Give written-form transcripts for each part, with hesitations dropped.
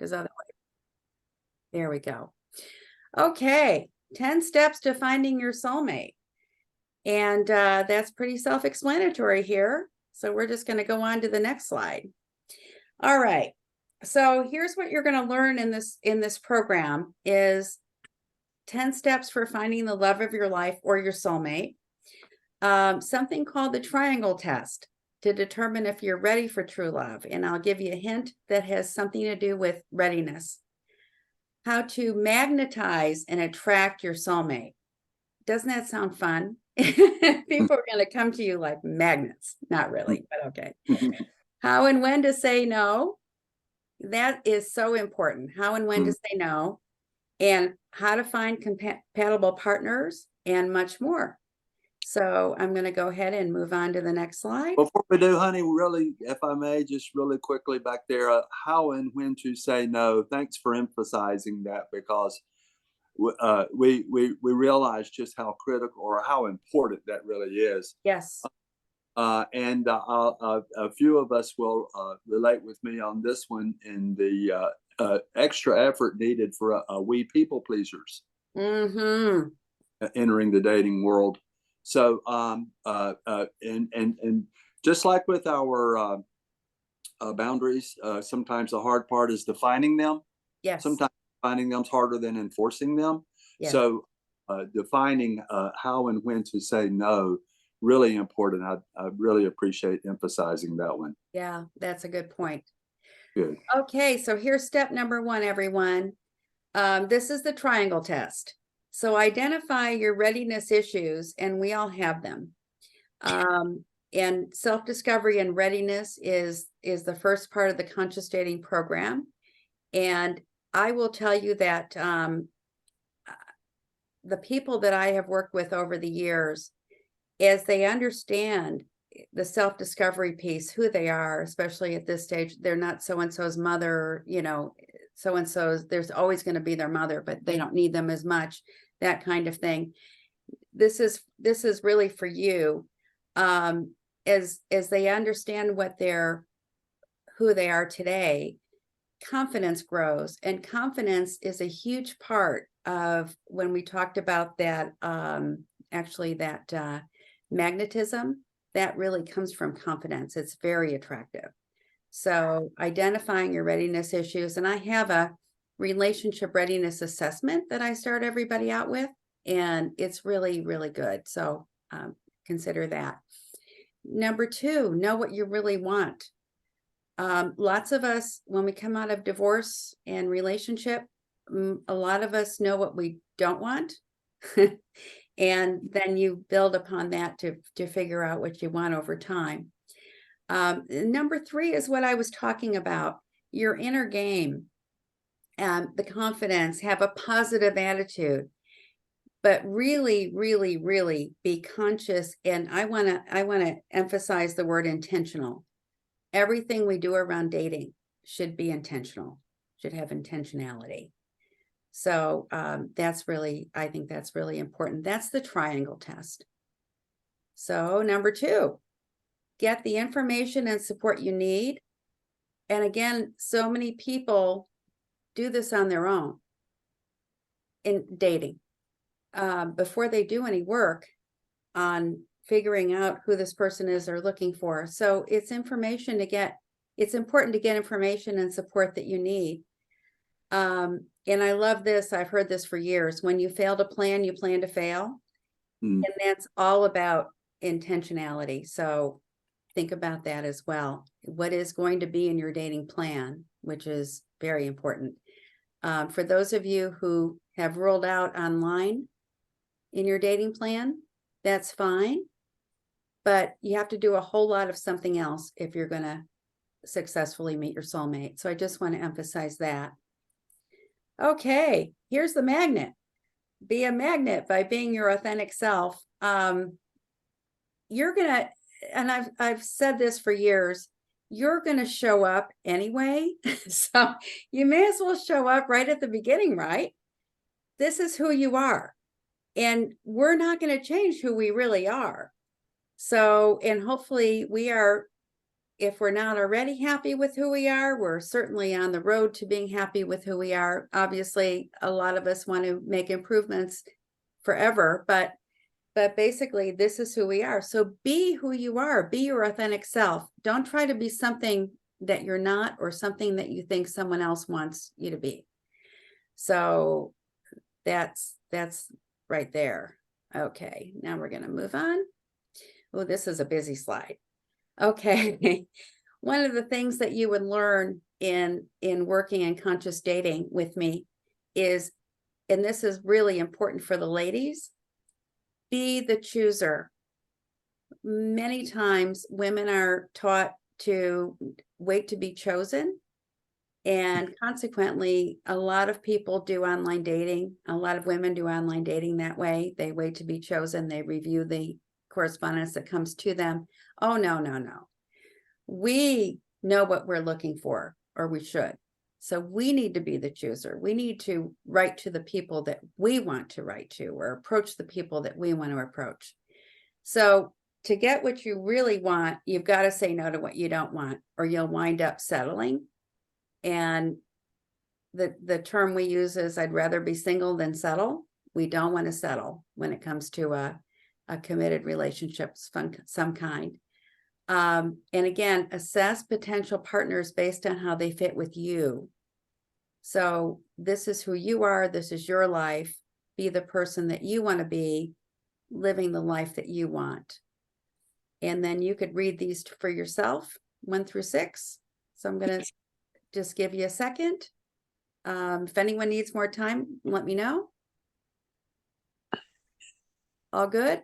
because otherwise, there we go. Okay, 10 steps to finding your soulmate. And that's pretty self-explanatory here. So we're just going to go on to the next slide. All right. So here's what you're going to learn in this program is 10 steps for finding the love of your life or your soulmate. Something called the triangle test to determine if you're ready for true love. And I'll give you a hint that has something to do with readiness. How to magnetize and attract your soulmate. Doesn't that sound fun? People are going to come to you like magnets. Not really, but okay. How and when to say no. That is so important. How and when to say no, and how to find compatible partners, and much more. So I'm going to go ahead and move on to the next slide. Before we do, honey, really, if I may, just really quickly back there, how and when to say no. Thanks for emphasizing that, because we realize just how critical or how important that really is. Yes. And a few of us will relate with me on this one in the extra effort needed for we people pleasers entering the dating world. So, and just like with our boundaries, sometimes the hard part is defining them. Yes. Sometimes defining them is harder than enforcing them. Yes. So, defining how and when to say no, really important. I really appreciate emphasizing that one. Yeah, that's a good point. Good. Okay, so here's step number 1, everyone. This is the triangle test. So identify your readiness issues, and we all have them. And self-discovery and readiness is the first part of the conscious dating program. And I will tell you that the people that I have worked with over the years, as they understand the self-discovery piece, who they are, especially at this stage, they're not so-and-so's mother, you know, so-and-so's, there's always going to be their mother, but they don't need them as much, that kind of thing. This is really for you. As they understand who they are today, confidence grows, and confidence is a huge part of when we talked about that, actually that magnetism, that really comes from confidence. It's very attractive. So identifying your readiness issues, and I have a relationship readiness assessment that I start everybody out with, and it's really, really good. So consider that. Number 2, know what you really want. Lots of us, when we come out of divorce and relationship, a lot of us know what we don't want. And then you build upon that to figure out what you want over time. Number 3 is what I was talking about, your inner game, the confidence, have a positive attitude, but really, really, really be conscious. And I want to emphasize the word intentional. Everything we do around dating should be intentional, should have intentionality. So that's really, I think that's really important. That's the triangle test. So number 2, get the information and support you need. And again, so many people do this on their own in dating before they do any work on figuring out who this person is they're looking for. So it's important to get information and support that you need. And I love this. I've heard this for years. When you fail to plan, you plan to fail. And that's all about intentionality. So think about that as well. What is going to be in your dating plan, which is very important. For those of you who have rolled out online in your dating plan, that's fine. But you have to do a whole lot of something else if you're going to successfully meet your soulmate. So I just want to emphasize that. Okay, here's the magnet. Be a magnet by being your authentic self. You're gonna, and I've said this for years, you're gonna show up anyway. So you may as well show up right at the beginning, right? This is who you are. And we're not going to change who we really are. So, and hopefully we are if we're not already happy with who we are, we're certainly on the road to being happy with who we are. Obviously, a lot of us want to make improvements forever, but basically this is who we are. So be who you are, be your authentic self. Don't try to be something that you're not, or something that you think someone else wants you to be. So that's right there. Okay, now we're going to move on. Oh, this is a busy slide. Okay. One of the things that you would learn in working in conscious dating with me is, and this is really important for the ladies, be the chooser. Many times women are taught to wait to be chosen. And consequently, a lot of people do online dating. A lot of women do online dating that way. They wait to be chosen. They review the correspondence that comes to them. Oh, no, no, no. We know what we're looking for, or we should. So we need to be the chooser. We need to write to the people that we want to write to, or approach the people that we want to approach. So to get what you really want, you've got to say no to what you don't want, or you'll wind up settling. And the term we use is, I'd rather be single than settle. We don't want to settle when it comes to a committed relationship of some kind. And again, assess potential partners based on how they fit with you. So this is who you are. This is your life. Be the person that you want to be, living the life that you want. And then you could read these for yourself, 1 through 6. So I'm going to just give you a second. If anyone needs more time, let me know. All good?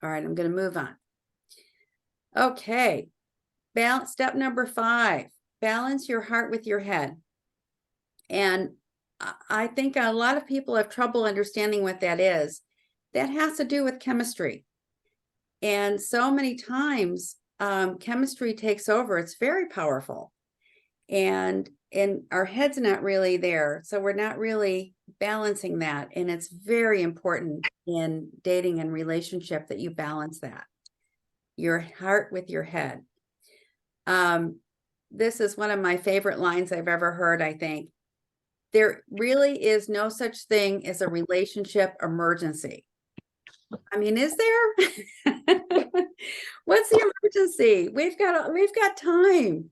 All right, I'm going to move on. Okay. Step number 5, balance your heart with your head. And I think a lot of people have trouble understanding what that is. That has to do with chemistry. And so many times chemistry takes over. It's very powerful. And our head's not really there. So we're not really balancing that. And it's very important in dating and relationship that you balance that. Your heart with your head. This is one of my favorite lines I've ever heard, I think. There really is no such thing as a relationship emergency. I mean, is there? What's the emergency? We've got time.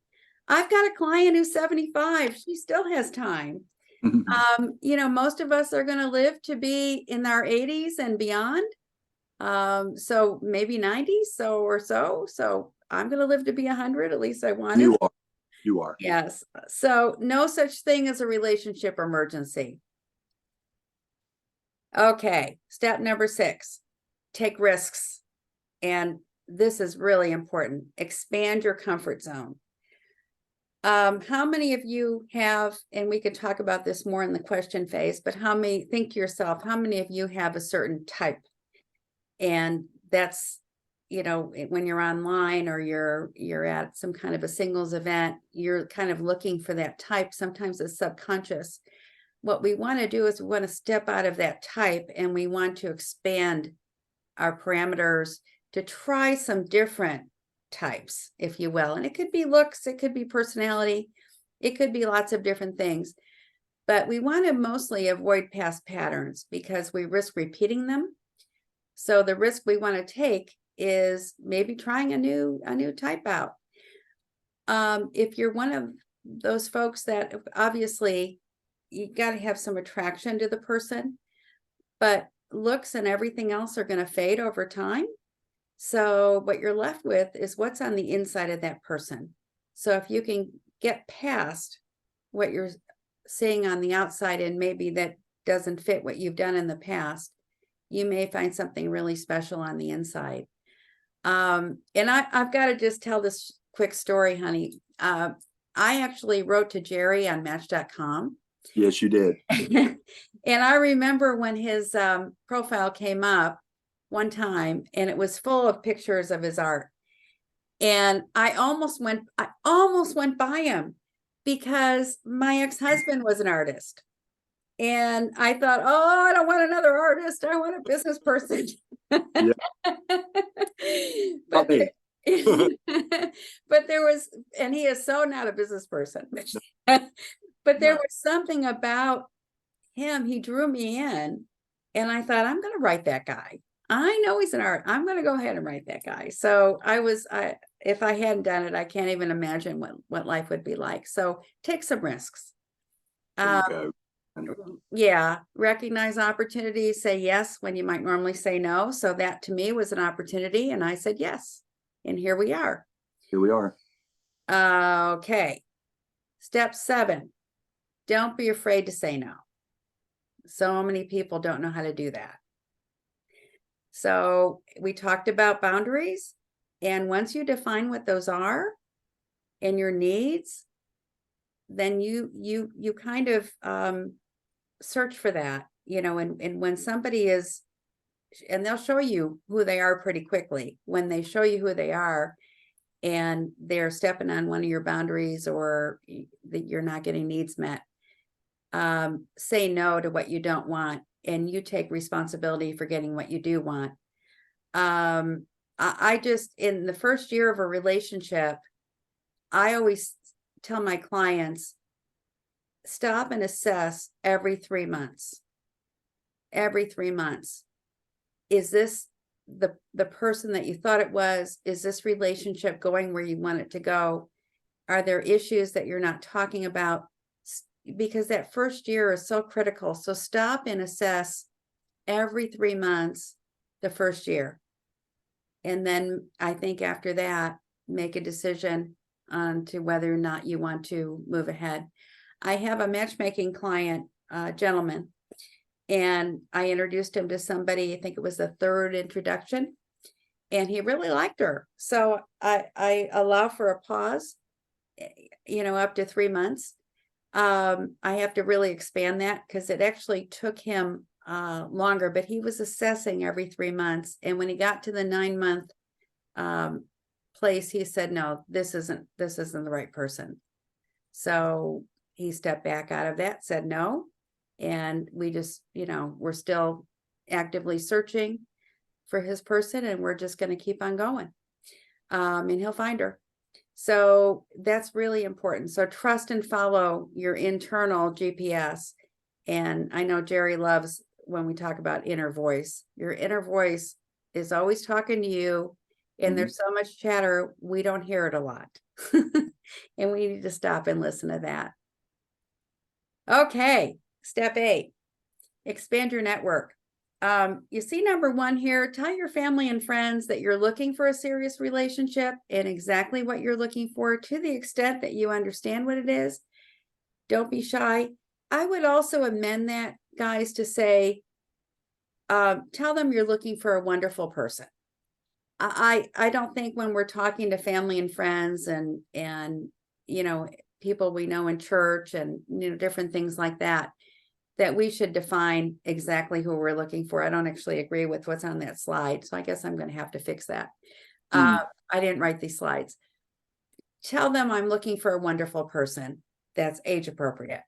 I've got a client who's 75. She still has time. You know, most of us are going to live to be in our 80s and beyond. So maybe 90 or so. So I'm going to live to be 100. At least I want to. You are. Yes. So no such thing as a relationship emergency. Okay. Step number 6, take risks. And this is really important. Expand your comfort zone. How many of you have, and we could talk about this more in the question phase, but think to yourself, how many of you have a certain type? And that's, you know, when you're online or you're at some kind of a singles event, you're kind of looking for that type. Sometimes it's subconscious. What we want to do is we want to step out of that type, and we want to expand our parameters to try some different types, if you will. And it could be looks, it could be personality, it could be lots of different things. But we want to mostly avoid past patterns because we risk repeating them. So the risk we want to take is maybe trying a new type out. If you're one of those folks that obviously you got to have some attraction to the person, but looks and everything else are going to fade over time. So what you're left with is what's on the inside of that person. So if you can get past what you're seeing on the outside, and maybe that doesn't fit what you've done in the past, you may find something really special on the inside. And I've got to just tell this quick story, honey. I actually wrote to Jerry on Match.com. Yes, you did. And I remember when his profile came up one time, and it was full of pictures of his art. And I almost went by him because my ex-husband was an artist. And I thought, oh, I don't want another artist. I want a business person. Yeah. But But there was, and he is so not a business person, but there No. was something about him, he drew me in, and I thought, I'm going to write that guy. I know he's an art. I'm going to go ahead and write that guy. So if I hadn't done it, I can't even imagine what life would be like. So take some risks. There you go. Yeah, recognize opportunities, say yes when you might normally say no. So that to me was an opportunity, and I said yes. And here we are. Here we are. Okay. Step 7, don't be afraid to say no. So many people don't know how to do that. So we talked about boundaries, and once you define what those are and your needs, then you kind of search for that, and when somebody is, and they'll show you who they are pretty quickly. When they show you who they are and they're stepping on one of your boundaries, or that you're not getting needs met, say no to what you don't want, and you take responsibility for getting what you do want. I just, in the first year of a relationship, I always tell my clients, stop and assess every 3 months. Every 3 months. Is this the person that you thought it was? Is this relationship going where you want it to go? Are there issues that you're not talking about? Because that first year is so critical. So stop and assess every 3 months the first year. And then I think after that, make a decision on to whether or not you want to move ahead. I have a matchmaking client, gentleman, and I introduced him to somebody, I think it was the 3rd introduction, and he really liked her. So I allow for a pause, up to 3 months. I have to really expand that because it actually took him longer, but he was assessing every 3 months. And when he got to the 9-month place, he said, no, this isn't the right person. So he stepped back out of that, said no. And we just, we're still actively searching for his person, and we're just going to keep on going. And he'll find her. So that's really important. So trust and follow your internal GPS. And I know Jerry loves when we talk about inner voice. Your inner voice is always talking to you, and there's so much chatter, we don't hear it a lot. And we need to stop and listen to that. Okay, step 8, expand your network. You see number 1 here, tell your family and friends that you're looking for a serious relationship and exactly what you're looking for to the extent that you understand what it is. Don't be shy. I would also amend that, guys, to say, tell them you're looking for a wonderful person. I don't think when we're talking to family and friends and people we know in church and different things like that, that we should define exactly who we're looking for. I don't actually agree with what's on that slide, so I guess I'm going to have to fix that. I didn't write these slides. Tell them I'm looking for a wonderful person that's age appropriate,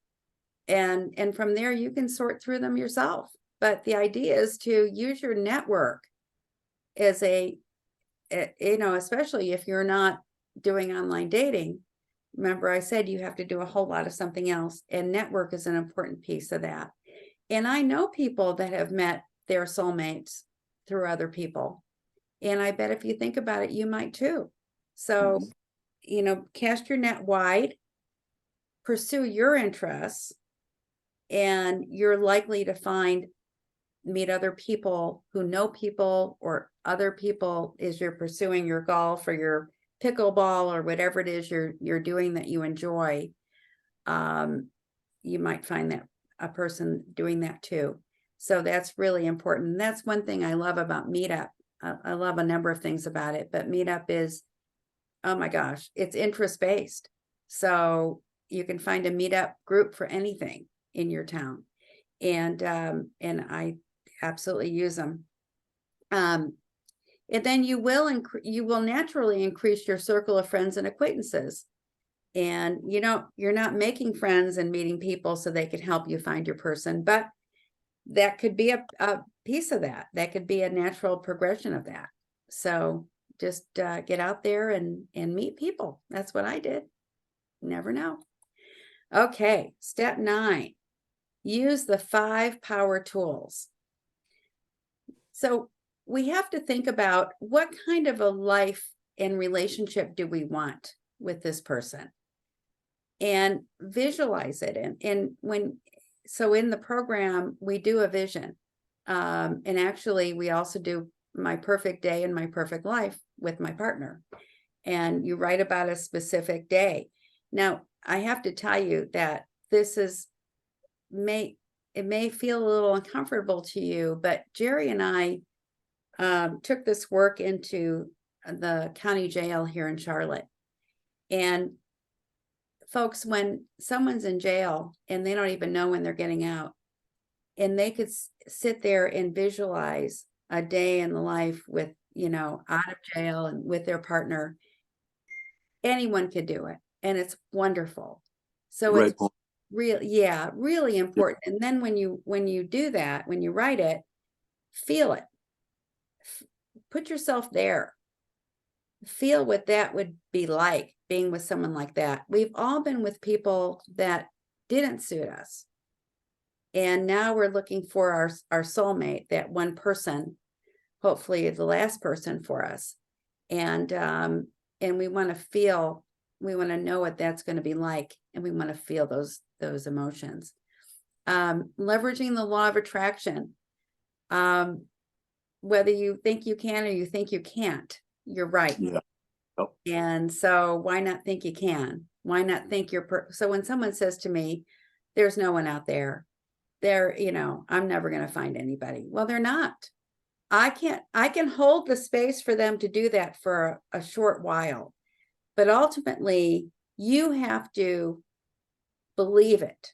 and from there you can sort through them yourself. But the idea is to use your network as especially if you're not doing online dating. Remember, I said you have to do a whole lot of something else, and network is an important piece of that. And I know people that have met their soulmates through other people. And I bet if you think about it, you might too. So, cast your net wide, pursue your interests, and you're likely to meet other people who know people, or other people as you're pursuing your golf or your pickleball or whatever it is you're doing that you enjoy. You might find that a person doing that too. So that's really important. That's one thing I love about Meetup. I love a number of things about it, but Meetup is, oh my gosh, it's interest-based. So you can find a Meetup group for anything in your town. And I absolutely use them. And then you will naturally increase your circle of friends and acquaintances. And you're not making friends and meeting people so they can help you find your person, but that could be a piece of that. That could be a natural progression of that. So get out there and meet people. That's what I did. Never know. Okay, step 9, use the 5 power tools. So we have to think about what kind of a life and relationship do we want with this person, and visualize it. So in the program, we do a vision. And actually, we also do my perfect day and my perfect life with my partner. And you write about a specific day. Now, I have to tell you that it may feel a little uncomfortable to you, but Jerry and I took this work into the county jail here in Charlotte. And folks, when someone's in jail and they don't even know when they're getting out, and they could sit there and visualize a day in the life with, out of jail and with their partner, anyone could do it. And it's wonderful. So Great it's point. really important. And then when you do that, when you write it, feel it. Put yourself there. Feel what that would be like, being with someone like that. We've all been with people that didn't suit us. And now we're looking for our soulmate, that one person, hopefully the last person for us. And we want to know what that's going to be like. And we want to feel those emotions. Leveraging the law of attraction. Whether you think you can or you think you can't, you're right. Yeah. Oh. And so why not think you can? Why not think so when someone says to me, there's no one out there, I'm never going to find anybody. Well, they're not. I can hold the space for them to do that for a short while, but ultimately you have to believe it.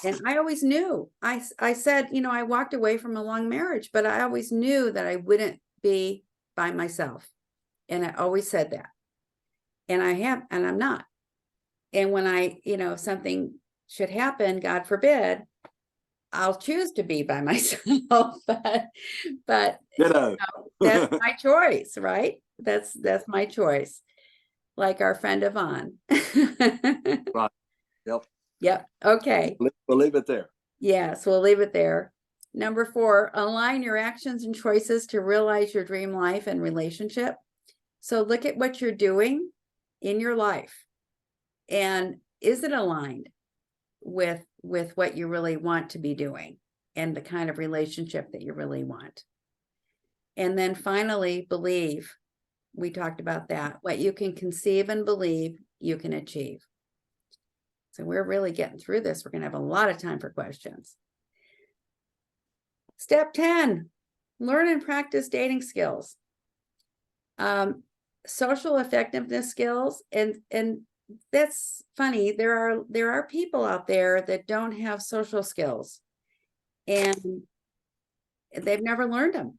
And I always knew, I said, I walked away from a long marriage, but I always knew that I wouldn't be by myself. And I always said that. And I'm not. And when something should happen, God forbid, I'll choose to be by myself, but that's my choice, right? That's my choice. Like our friend Yvonne. Right. Yep. Yep. Okay. We'll leave it there. Yes, we'll leave it there. Number 4, align your actions and choices to realize your dream life and relationship. So look at what you're doing in your life. And is it aligned with what you really want to be doing and the kind of relationship that you really want? And then finally, believe. We talked about that. What you can conceive and believe, you can achieve. So we're really getting through this. We're going to have a lot of time for questions. Step 10, learn and practice dating skills. Social effectiveness skills. And that's funny. There are people out there that don't have social skills, and they've never learned them.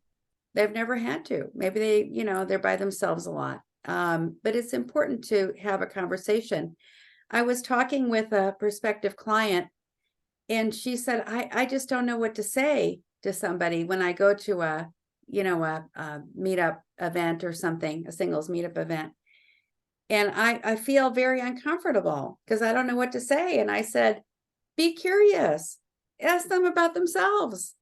They've never had to. Maybe they're by themselves a lot. But it's important to have a conversation. I was talking with a prospective client, and she said, I just don't know what to say to somebody when I go to a meetup event or something, a singles meetup event. And I feel very uncomfortable because I don't know what to say. And I said, be curious, ask them about themselves.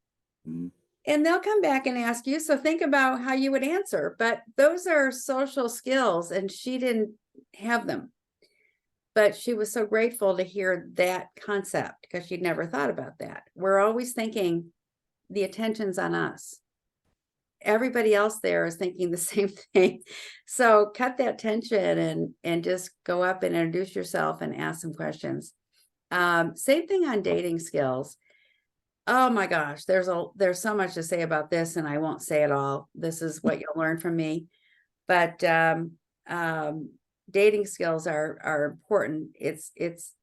Mm-hmm. And they'll come back and ask you. So think about how you would answer. But those are social skills, and she didn't have them. But she was so grateful to hear that concept because she'd never thought about that. We're always thinking the attention's on us. Everybody else there is thinking the same thing. So cut that tension and just go up and introduce yourself and ask some questions. Same thing on dating skills. Oh my gosh, there's so much to say about this, and I won't say it all. This is what you'll learn from me. But dating skills are important. It's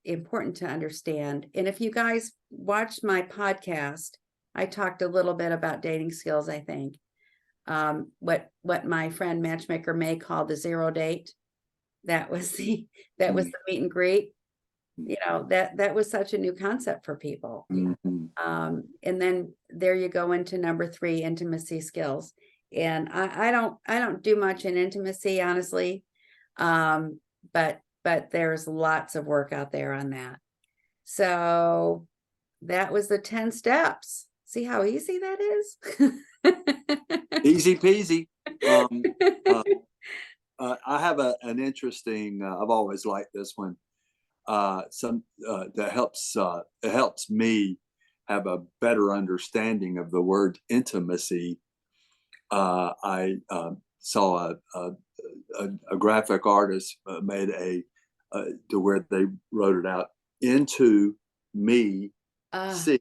important to understand. And if you guys watched my podcast, I talked a little bit about dating skills, I think. What my friend Matchmaker May called the 0 date. That was the meet and greet. That was such a new concept for people. Mm-hmm. And then there you go into number 3, intimacy skills. And I don't do much in intimacy, honestly. But there's lots of work out there on that. So that was the 10 steps. See how easy that is? Easy peasy. I have an interesting, I've always liked this one. That it helps me have a better understanding of the word intimacy. I saw a graphic artist made to where they wrote it out, into me, see.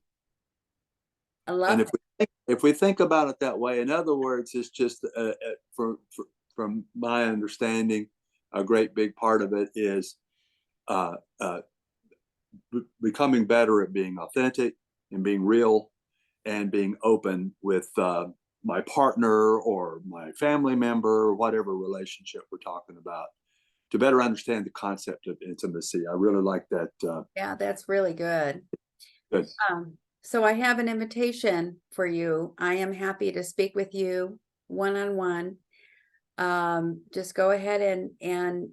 I love And it. if we think about it that way, in other words, it's just from my understanding, a great big part of it is uh, uh, becoming better at being authentic and being real and being open with my partner or my family member, or whatever relationship we're talking about, to better understand the concept of intimacy. I really like that. Yeah, that's really good. Good. So I have an invitation for you. I am happy to speak with you one-on-one. Just go ahead and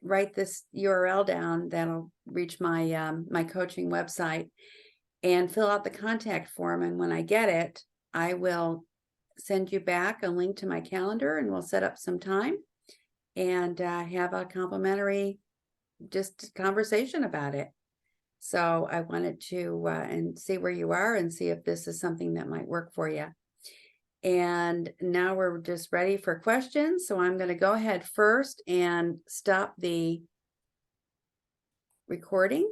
write this URL down. That'll reach my my coaching website, and fill out the contact form. And when I get it, I will send you back a link to my calendar, and we'll set up some time and have a complimentary just conversation about it. So I wanted to and see where you are and see if this is something that might work for you. And now we're just ready for questions. So I'm going to go ahead first and stop the recording.